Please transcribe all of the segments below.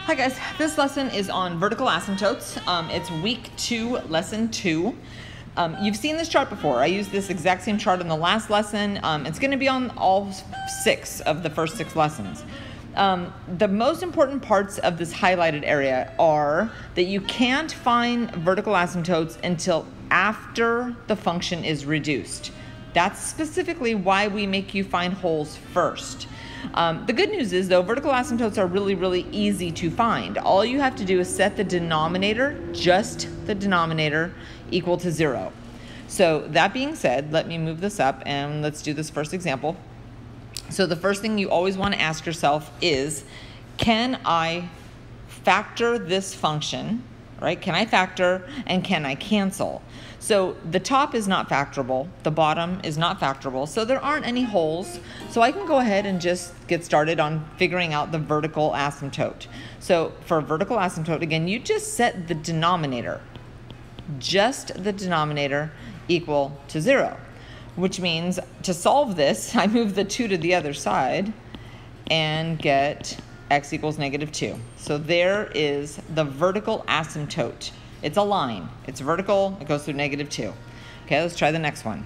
Hi guys, this lesson is on vertical asymptotes. It's week 2, lesson 2. You've seen this chart before. I used this exact same chart in the last lesson. It's going to be on all 6 of the first 6 lessons. The most important parts of this highlighted area are that you can't find vertical asymptotes until after the function is reduced. That's specifically why we make you find holes first. The good news is, though, vertical asymptotes are really easy to find. All you have to do is set the denominator, just the denominator, equal to 0. So that being said, let me move this up and let's do this first example. So the first thing you always want to ask yourself is, can I factor this function, right? Can I factor and can I cancel? So the top is not factorable, the bottom is not factorable, so there aren't any holes. So I can go ahead and just get started on figuring out the vertical asymptote. So for a vertical asymptote, again, you just set the denominator, just the denominator, equal to 0, which means to solve this, I move the 2 to the other side and get x equals -2. So there is the vertical asymptote. It's a line. It's vertical. It goes through -2. Okay, let's try the next one.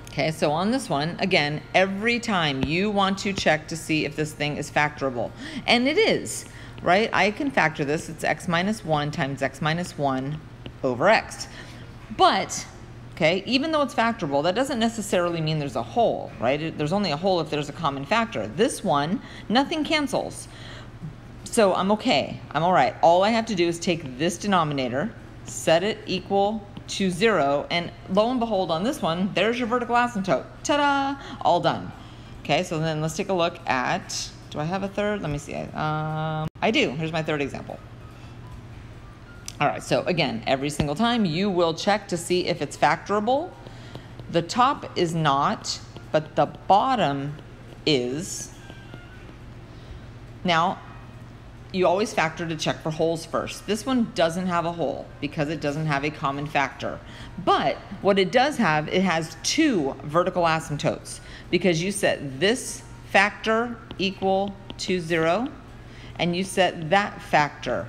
Okay, so on this one, again, every time you want to check to see if this thing is factorable. And it is, right? I can factor this. It's x minus 1 times x minus 1 over x. But, okay, even though it's factorable, that doesn't necessarily mean there's a hole, right? There's only a hole if there's a common factor. This one, nothing cancels. So I'm okay, I'm all right. All I have to do is take this denominator, set it equal to 0, and lo and behold, on this one, there's your vertical asymptote. Ta-da, all done. Okay, so then let's take a look at, do I have a third? Let me see. I do, here's my third example. All right, so again, every single time you will check to see if it's factorable. The top is not, but the bottom is. Now, you always factor to check for holes first. This one doesn't have a hole because it doesn't have a common factor. But what it does have, it has 2 vertical asymptotes because you set this factor equal to 0 and you set that factor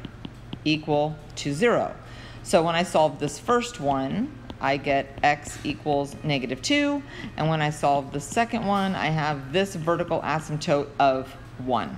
equal to 0. So when I solve this first one, I get x equals -2, and when I solve the second one, I have this vertical asymptote of 1.